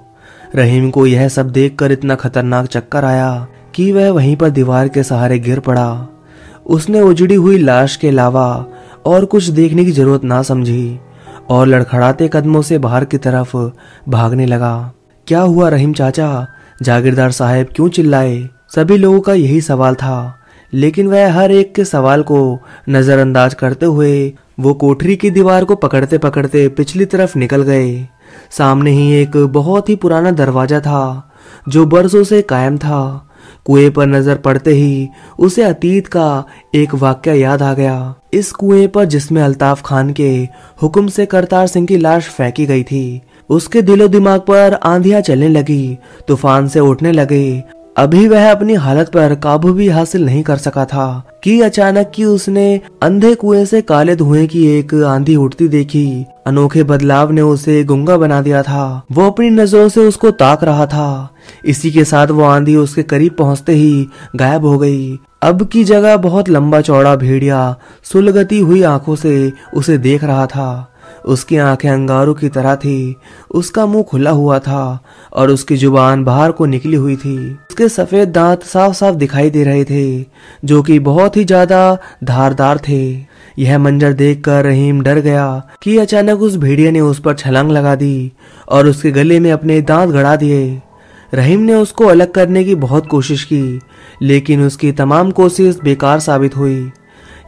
रहीम को यह सब देखकर इतना खतरनाक चक्कर आया कि वह वहीं पर दीवार के सहारे गिर पड़ा। उसने उजड़ी हुई लाश के अलावा और कुछ देखने की जरूरत ना समझी और लड़खड़ाते कदमों से बाहर की तरफ भागने लगा। क्या हुआ रहीम चाचा? जागीरदार साहब क्यों चिल्लाए? सभी लोगों का यही सवाल था, लेकिन वह हर एक के सवाल को नजरअंदाज करते हुए वो कोठरी की दीवार को पकड़ते पकड़ते पिछली तरफ निकल गए। सामने ही एक बहुत ही पुराना दरवाजा था जो बरसों से कायम था। कुएं पर नजर पड़ते ही उसे अतीत का एक वाकया याद आ गया। इस कुएं पर जिसमें अल्ताफ खान के हुक्म से करतार सिंह की लाश फेंकी गई थी, उसके दिलो दिमाग पर आंधियां चलने लगी, तूफान से उठने लगे। अभी वह अपनी हालत पर काबू भी हासिल नहीं कर सका था कि अचानक की उसने अंधे कुएं से काले धुएं की एक आंधी उठती देखी। अनोखे बदलाव ने उसे गूंगा बना दिया था। वो अपनी नजरों से उसको ताक रहा था। इसी के साथ वो आंधी उसके करीब पहुंचते ही गायब हो गई। अब की जगह बहुत लंबा चौड़ा भेड़िया सुलगती हुई आंखों से उसे देख रहा था। उसकी आंखें अंगारों की तरह थी। उसका मुंह खुला हुआ था और उसकी जुबान बाहर को निकली हुई थी। उसके सफेद दांत साफ साफ दिखाई दे रहे थे, जो कि बहुत ही ज्यादा धारदार थे। यह मंजर देखकर रहीम डर गया कि अचानक उस भेड़िए ने उस पर छलांग लगा दी और उसके गले में अपने दांत गड़ा दिए। रहीम ने उसको अलग करने की बहुत कोशिश की, लेकिन उसकी तमाम कोशिश बेकार साबित हुई।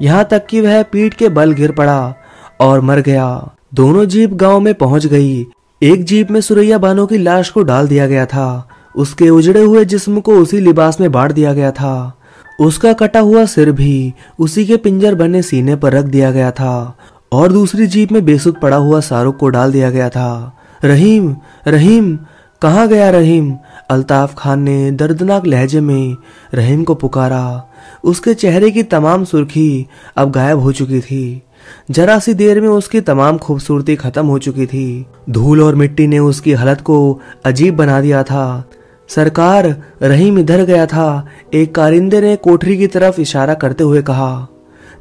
यहाँ तक कि वह पीठ के बल गिर पड़ा और मर गया। दोनों जीप गांव में पहुंच गई। एक जीप में सुरैया बानो की लाश को डाल दिया गया था। उसके उजड़े हुए जिस्म को उसी लिबास में बांट दिया गया था। उसका कटा हुआ सिर भी उसी के पिंजर बने सीने पर रख दिया गया था और दूसरी जीप में बेसुध पड़ा हुआ शाहरुख को डाल दिया गया था। रहीम, रहीम, कहाँ गया रहीम? अल्ताफ खान ने दर्दनाक लहजे में रहीम को पुकारा। उसके चेहरे की तमाम सुर्खी अब गायब हो चुकी थी। जरा सी देर में उसकी तमाम खूबसूरती खत्म हो चुकी थी। धूल और मिट्टी ने उसकी हालत को अजीब बना दिया था। सरकार, रहीम इधर गया था। एक कारिंदे ने कोठरी की तरफ इशारा करते हुए कहा।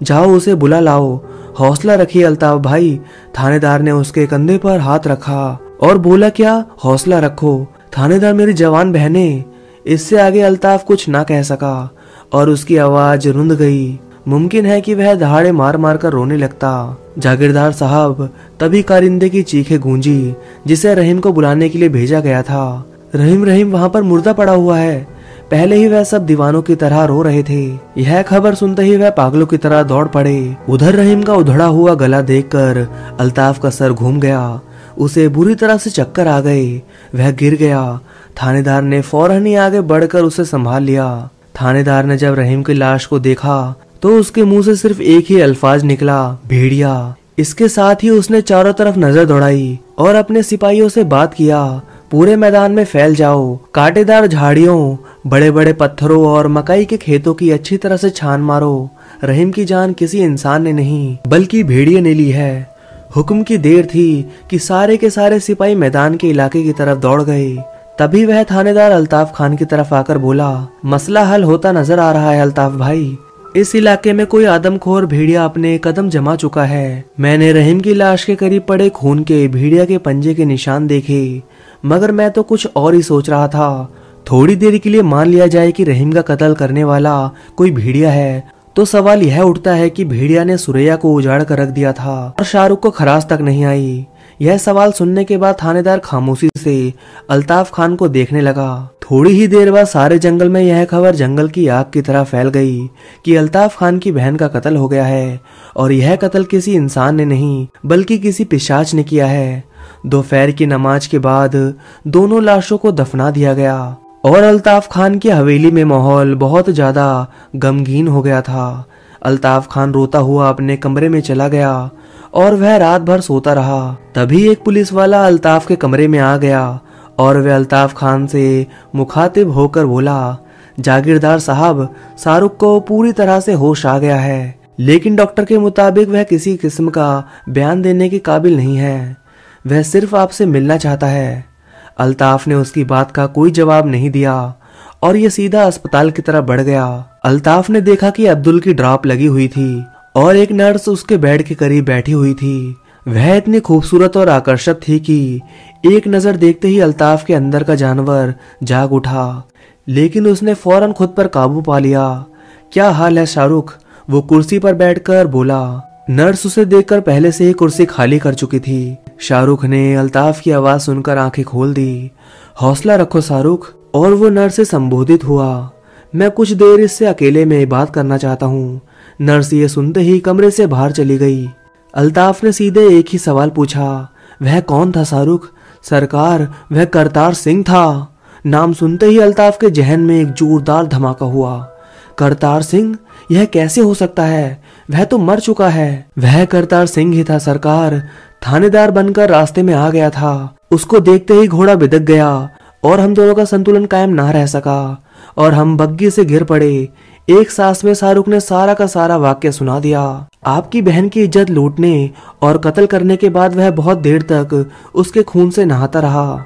जाओ उसे बुला लाओ। हौसला रखिए अल्ताफ भाई। थानेदार ने उसके कंधे पर हाथ रखा और बोला, क्या हौसला रखो थानेदार मेरी जवान बहने। इससे आगे अल्ताफ कुछ ना कह सका और उसकी आवाज रुंध गई। मुमकिन है कि वह दहाड़े मार मार कर रोने लगता। जागीरदार साहब, तभी कारिंदे की चीखें गूंजी जिसे रहीम को बुलाने के लिए भेजा गया था। रहीम, रहीम वहां पर मुर्दा पड़ा हुआ है। पहले ही वह सब दीवानों की तरह रो रहे थे। यह खबर सुनते ही वह पागलों की तरह दौड़ पड़े। उधर रहीम का उधड़ा हुआ गला देखकर अल्ताफ का सर घूम गया। उसे बुरी तरह से चक्कर आ गए। वह गिर गया। थानेदार ने फौरन ही आगे बढ़कर उसे संभाल लिया। थानेदार ने जब रहीम की लाश को देखा तो उसके मुंह से सिर्फ एक ही अल्फाज निकला, भेड़िया। इसके साथ ही उसने चारों तरफ नजर दौड़ाई और अपने सिपाहियों से बात किया। पूरे मैदान में फैल जाओ। कांटेदार झाड़ियों, बड़े बड़े पत्थरों और मकई के खेतों की अच्छी तरह से छान मारो। रहीम की जान किसी इंसान ने नहीं बल्कि भेड़िए ने ली है। हुक्म की देर थी कि सारे के सारे सिपाही मैदान के इलाके की तरफ दौड़ गए। तभी वह थानेदार अल्ताफ खान की तरफ आकर बोला, मसला हल होता नजर आ रहा है अल्ताफ भाई। इस इलाके में कोई आदमखोर भेड़िया अपने कदम जमा चुका है। मैंने रहीम की लाश के करीब पड़े खून के भेड़िया के पंजे के निशान देखे, मगर मैं तो कुछ और ही सोच रहा था। थोड़ी देर के लिए मान लिया जाए कि रहीम का कत्ल करने वाला कोई भेड़िया है, तो सवाल यह उठता है कि भेड़िया ने सुरैया को उजाड़ कर रख दिया था और शाहरुख को खरास तक नहीं आई। यह सवाल सुनने के बाद थानेदार खामोशी से अल्ताफ खान को देखने लगा। थोड़ी ही देर बाद सारे जंगल में यह खबर जंगल की आग की तरह फैल गई कि अल्ताफ खान की बहन का कत्ल हो गया है और यह कत्ल किसी इंसान ने नहीं बल्कि किसी पिशाच ने किया है। दोपहर की नमाज के बाद दोनों लाशों को दफना दिया गया और अल्ताफ खान की हवेली में माहौल बहुत ज्यादा गमगीन हो गया था। अल्ताफ खान रोता हुआ अपने कमरे में चला गया और वह रात भर सोता रहा। तभी एक पुलिस वाला अल्ताफ के कमरे में आ गया और वह अल्ताफ खान से मुखातिब होकर बोला, जागीरदार साहब, शाहरुख को पूरी तरह से होश आ गया है। लेकिन डॉक्टर के मुताबिक वह किसी किस्म का बयान देने के काबिल नहीं है। वह सिर्फ आपसे मिलना चाहता है। अल्ताफ ने उसकी बात का कोई जवाब नहीं दिया और ये सीधा अस्पताल की तरफ बढ़ गया। अल्ताफ ने देखा कि अब्दुल की ड्रॉप लगी हुई थी और एक नर्स उसके बेड के करीब बैठी हुई थी। वह इतनी खूबसूरत और आकर्षक थी कि एक नजर देखते ही अल्ताफ के अंदर का जानवर जाग उठा, लेकिन उसने फौरन खुद पर काबू पा लिया। क्या हाल है शाहरुख? वो कुर्सी पर बैठकर बोला। नर्स उसे देखकर पहले से ही कुर्सी खाली कर चुकी थी। शाहरुख ने अल्ताफ की आवाज सुनकर आंखें खोल दी। हौसला रखो शाहरुख। और वो नर्स से संबोधित हुआ। मैं कुछ देर इससे अकेले में बात करना चाहता हूँ। नर्स ये सुनते ही कमरे से बाहर चली गई। अल्ताफ ने सीधे एक ही सवाल पूछा, वह कौन था शाहरुख? सरकार, वह करतार सिंह था। नाम सुनते ही अल्ताफ के जहन में एक जोरदार धमाका हुआ। करतार सिंह? यह कैसे हो सकता है? वह तो मर चुका है। वह करतार सिंह ही था सरकार। थानेदार बनकर रास्ते में आ गया था। उसको देखते ही घोड़ा बिदक गया और हम दोनों का संतुलन कायम ना रह सका और हम बग्गी से गिर पड़े। एक सांस में शाहरुख ने सारा का सारा वाक्य सुना दिया। आपकी बहन की इज्जत लूटने और कत्ल करने के बाद वह बहुत देर तक उसके खून से नहाता रहा।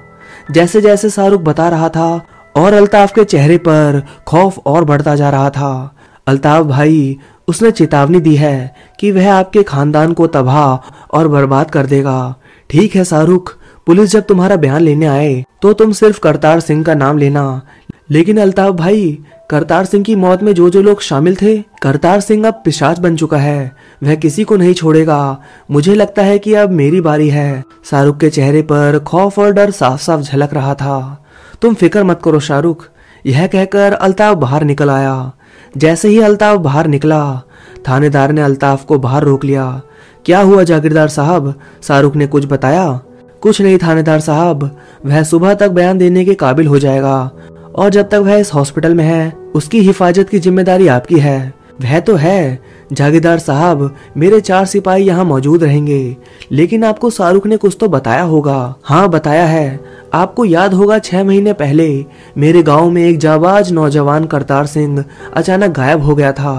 जैसे जैसे शाहरुख बता रहा था और अल्ताफ के चेहरे पर खौफ और बढ़ता जा रहा था। अल्ताफ भाई, उसने चेतावनी दी है कि वह आपके खानदान को तबाह और बर्बाद कर देगा। ठीक है शाहरुख, पुलिस जब तुम्हारा बयान लेने आए तो तुम सिर्फ करतार सिंह का नाम लेना। लेकिन अल्ताफ भाई, करतार सिंह की मौत में जो जो लोग शामिल थे, करतार सिंह अब पिशाच बन चुका है। वह किसी को नहीं छोड़ेगा। मुझे लगता है कि अब मेरी बारी है। शाहरुख के चेहरे पर खौफ और डर साफ साफ झलक रहा था। तुम फिक्र मत करो शाहरुख। यह कहकर अल्ताफ बाहर निकल आया। जैसे ही अल्ताफ बाहर निकला, थानेदार ने अल्ताफ को बाहर रोक लिया। क्या हुआ जागीरदार साहब? शाहरुख ने कुछ बताया। कुछ नहीं थानेदार साहब, वह सुबह तक बयान देने के काबिल हो जाएगा और जब तक वह इस हॉस्पिटल में है उसकी हिफाजत की जिम्मेदारी आपकी है। वह तो है जागीरदार साहब, मेरे 4 सिपाही यहाँ मौजूद रहेंगे। लेकिन आपको शाहरुख ने कुछ तो बताया होगा। हाँ बताया है। आपको याद होगा 6 महीने पहले मेरे गांव में एक जाबाज नौजवान करतार सिंह अचानक गायब हो गया था।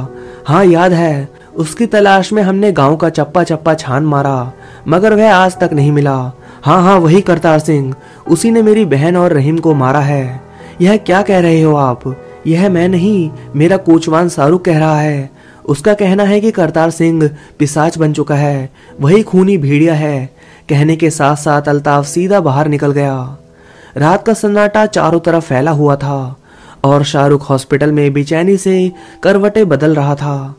हाँ याद है। उसकी तलाश में हमने गांव का चप्पा चप्पा छान मारा, मगर वह आज तक नहीं मिला। हाँ वही करतार सिंह, उसी ने मेरी बहन और रहीम को मारा है। यह क्या कह रहे हो आप? यह मैं नहीं, मेरा कोचवान शाहरुख कह रहा है। उसका कहना है कि करतार सिंह पिशाच बन चुका है, वही खूनी भेड़िया है। कहने के साथ साथ अल्ताफ सीधा बाहर निकल गया। रात का सन्नाटा चारों तरफ फैला हुआ था और शाहरुख हॉस्पिटल में बेचैनी से करवटें बदल रहा था।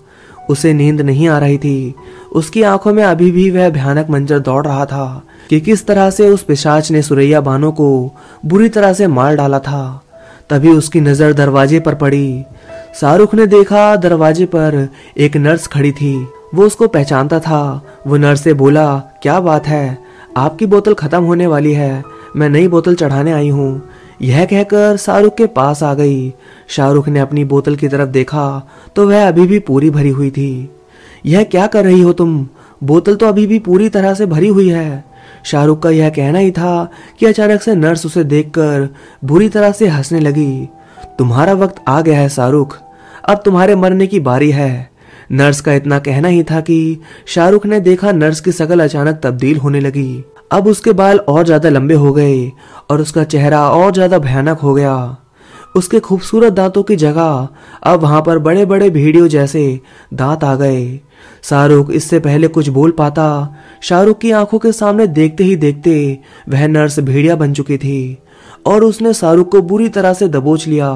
उसे नींद नहीं आ रही थी। उसकी आंखों में अभी भी वह भयानक मंजर दौड़ रहा था कि किस तरह से उस पिशाच ने सुरैया बानो को बुरी तरह से मार डाला था। तभी उसकी नजर दरवाजे पर पड़ी। शाहरुख ने देखा दरवाजे पर एक नर्स खड़ी थी। वो उसको पहचानता था। वो नर्स से बोला, क्या बात है? आपकी बोतल खत्म होने वाली है, मैं नई बोतल चढ़ाने आई हूँ। यह कहकर शाहरुख के पास आ गई। शाहरुख ने अपनी बोतल की तरफ देखा तो वह अभी भी पूरी भरी हुई थी। यह क्या कर रही हो तुम? बोतल तो अभी भी पूरी तरह से भरी हुई है। शाहरुख का यह कहना ही था कि अचानक से नर्स उसे देखकर बुरी तरह से हंसने लगी। तुम्हारा वक्त आ गया है शाहरुख, अब तुम्हारे मरने की बारी है। नर्स का इतना कहना ही था कि शाहरुख ने देखा नर्स की शक्ल अचानक तब्दील होने लगी। अब उसके बाल और ज्यादा लंबे हो गए और उसका चेहरा और ज्यादा भयानक हो गया। उसके खूबसूरत दांतों की जगह अब वहां पर बड़े बड़े भेड़ियों जैसे दांत आ गए। शाहरुख इससे पहले कुछ बोल पाता, शाहरुख की आंखों के सामने देखते ही देखते वह नर्स भेड़िया बन चुकी थी और उसने शाहरुख को बुरी तरह से दबोच लिया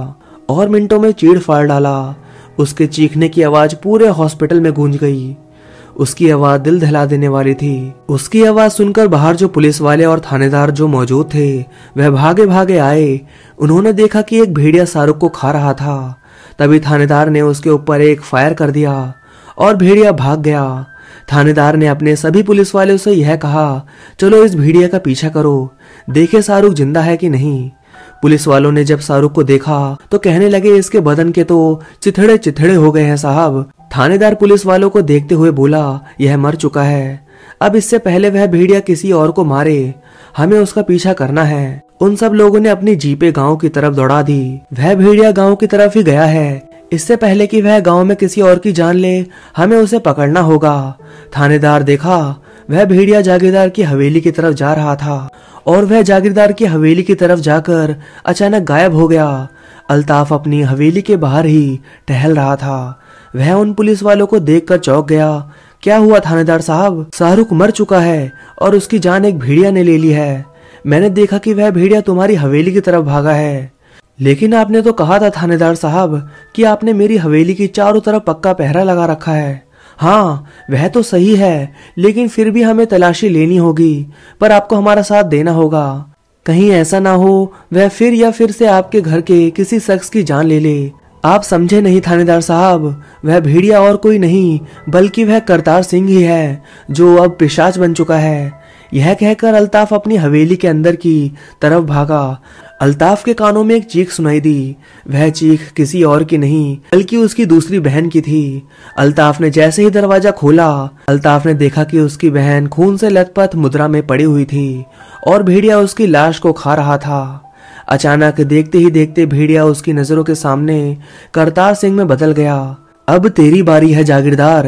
और मिनटों में चीड़ फाड़ डाला। उसके चीखने की आवाज पूरे हॉस्पिटल में गूंज गई। उसकी आवाज दिल दहला देने वाली थी। उसकी आवाज सुनकर बाहर जो पुलिस वाले और थानेदार जो मौजूद थे वह भागे भागे आए। उन्होंने देखा कि एक भेड़िया शाहरुख को खा रहा था। तभी थानेदार ने उसके ऊपर एक फायर कर दिया और भेड़िया भाग गया। थानेदार ने अपने सभी पुलिस वालों से यह कहा, चलो इस भेड़िया का पीछा करो, देखे शाहरुख जिंदा है कि नहीं। पुलिस वालों ने जब शाहरुख को देखा तो कहने लगे, इसके बदन के तो चिथड़े चिथड़े हो गए हैं साहब। थानेदार पुलिस वालों को देखते हुए बोला, यह मर चुका है। अब इससे पहले वह भेड़िया किसी और को मारे, हमें उसका पीछा करना है। उन सब लोगों ने अपनी जीपें गांव की तरफ दौड़ा दी। वह भेड़िया गांव की तरफ ही गया है। इससे पहले कि वह गांव में किसी और की जान ले, हमें उसे पकड़ना होगा। थानेदार देखा वह भेड़िया जागीरदार की हवेली की तरफ जा रहा था और वह जागीरदार की हवेली की तरफ जाकर अचानक गायब हो गया। अल्ताफ अपनी हवेली के बाहर ही टहल रहा था। वह उन पुलिस वालों को देखकर चौंक गया। क्या हुआ थानेदार साहब? शाहरुख मर चुका है और उसकी जान एक भेड़िया ने ले ली है। मैंने देखा कि वह भेड़िया तुम्हारी हवेली की तरफ भागा है। लेकिन आपने तो कहा था थानेदार साहब कि आपने मेरी हवेली की चारों तरफ पक्का पहरा लगा रखा है। हाँ, वह तो सही है, लेकिन फिर भी हमें तलाशी लेनी होगी, पर आपको हमारा साथ देना होगा। कहीं ऐसा ना हो वह फिर से आपके घर के किसी शख्स की जान ले ले। आप समझे नहीं थानेदार साहब, वह भेड़िया और कोई नहीं बल्कि वह करतार सिंह ही है, जो अब पिशाच बन चुका है। यह कहकर अल्ताफ अपनी हवेली के अंदर की तरफ भागा। अल्ताफ के कानों में एक चीख सुनाई दी। वह चीख किसी और की नहीं बल्कि उसकी दूसरी बहन की थी। अल्ताफ ने जैसे ही दरवाजा खोला, अल्ताफ ने देखा कि उसकी बहन खून से लथपथ मुद्रा में पड़ी हुई थी और भेड़िया उसकी लाश को खा रहा था। अचानक देखते ही देखते भेड़िया उसकी नजरों के सामने करतार सिंह में बदल गया। अब तेरी बारी है जागीरदार,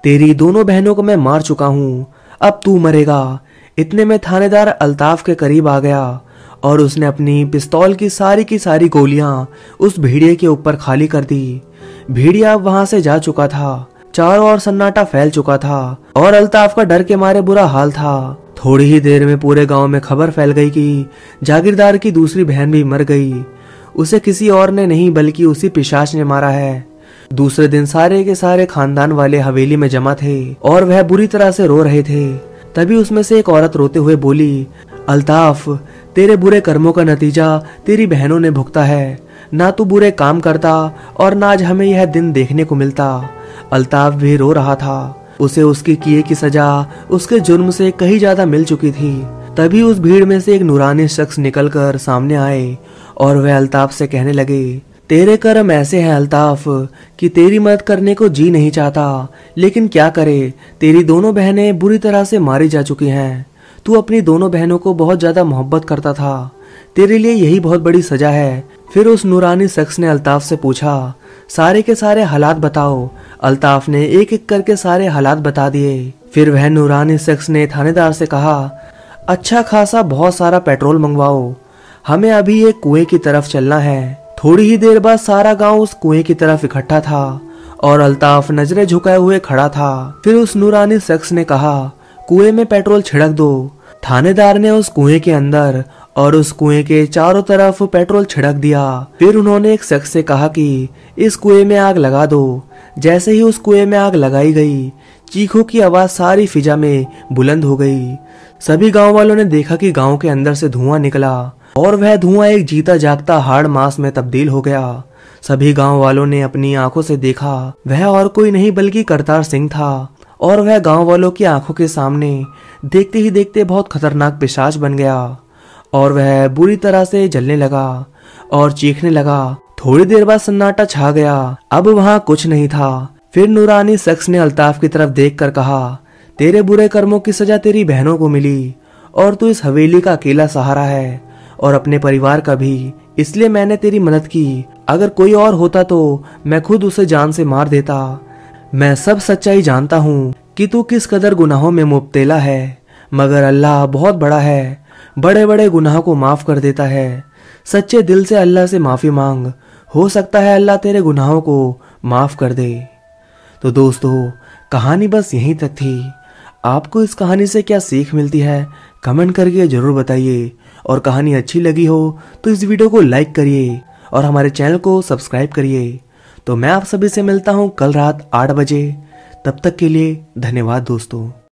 तेरी दोनों बहनों को मैं मार चुका हूँ, अब तू मरेगा। इतने में थानेदार अल्ताफ के करीब आ गया और उसने अपनी पिस्तौल की सारी गोलियां उस भेड़िए के ऊपर खाली कर दी। भेड़िया वहां से जा चुका था। चारों ओर सन्नाटा फैल चुका था और अल्ताफ का डर के मारे बुरा हाल था। थोड़ी ही देर में पूरे गांव में खबर फैल गई कि जागीरदार की दूसरी बहन भी मर गई। उसे किसी और ने नहीं बल्कि उसी पिशाच ने मारा है। दूसरे दिन सारे के सारे खानदान वाले हवेली में जमा थे और वह बुरी तरह से रो रहे थे। तभी उसमें से एक औरत रोते हुए बोली, अल्ताफ, तेरे बुरे कर्मों का नतीजा तेरी बहनों ने भुगता है। ना तू बुरे काम करता और ना आज हमें यह दिन देखने को मिलता। अल्ताफ भी रो रहा था। उसे उसके किए की सजा उसके जुर्म से कहीं ज्यादा मिल चुकी थी। तभी उस भीड़ में से एक नूरानी शख्स निकलकर सामने आए और वह अल्ताफ से कहने लगे, तेरे कर्म ऐसे हैं अल्ताफ कि तेरी मदद करने को जी नहीं चाहता, लेकिन क्या करे, तेरी दोनों बहनें बुरी तरह से मारी जा चुकी हैं। तू अपनी दोनों बहनों को बहुत ज्यादा मोहब्बत करता था, तेरे लिए यही बहुत बड़ी सजा है। फिर उस नूरानी शख्स ने अल्ताफ से पूछा, सारे के सारे हालात बताओ। अल्ताफ ने एक एक करके सारे हालात बता दिए। फिर वह नूरानी शख्स ने थानेदार से कहा, अच्छा खासा बहुत सारा पेट्रोल मंगवाओ, हमें अभी एक कुएं की तरफ चलना है। थोड़ी ही देर बाद सारा गांव उस कुएं की तरफ इकट्ठा था और अल्ताफ नजरें झुकाए हुए खड़ा था। फिर उस नूरानी शख्स ने कहा, कुएं में पेट्रोल छिड़क दो। थानेदार ने उस कुएं के अंदर और उस कुएं के चारों तरफ पेट्रोल छिड़क दिया। फिर उन्होंने एक शख्स से कहा कि इस कुएं में आग लगा दो। जैसे ही उस कुएं में आग लगाई गई, चीखों की आवाज सारी फिजा में बुलंद हो गई। सभी गांव वालों ने देखा कि गांव के अंदर से धुआं निकला और वह धुआं एक जीता जागता हाड़ मांस में तब्दील हो गया। सभी गांव वालों ने अपनी आंखों से देखा, वह और कोई नहीं बल्कि करतार सिंह था और वह गांव वालों की आंखों के सामने देखते ही देखते बहुत खतरनाक पिशाच बन गया और वह बुरी तरह से जलने लगा और चीखने लगा। थोड़ी देर बाद सन्नाटा छा गया। अब वहां कुछ नहीं था। फिर नूरानी शख्स ने अल्ताफ की तरफ देखकर कहा, तेरे बुरे कर्मों की सजा तेरी बहनों को मिली और तू इस हवेली का अकेला सहारा है और अपने परिवार का भी, इसलिए मैंने तेरी मदद की। अगर कोई और होता तो मैं खुद उसे जान से मार देता। मैं सब सच्चाई जानता हूँ कि तू किस कदर गुनाहों में मुब्तला है, मगर अल्लाह बहुत बड़ा है, बड़े बड़े गुनाहों को माफ कर देता है। सच्चे दिल से अल्लाह से माफी मांग, हो सकता है अल्लाह तेरे गुनाहों को माफ कर दे। तो दोस्तों, कहानी बस यहीं तक थी। आपको इस कहानी से क्या सीख मिलती है कमेंट करके जरूर बताइए और कहानी अच्छी लगी हो तो इस वीडियो को लाइक करिए और हमारे चैनल को सब्सक्राइब करिए। तो मैं आप सभी से मिलता हूँ कल रात 8 बजे। तब तक के लिए धन्यवाद दोस्तों।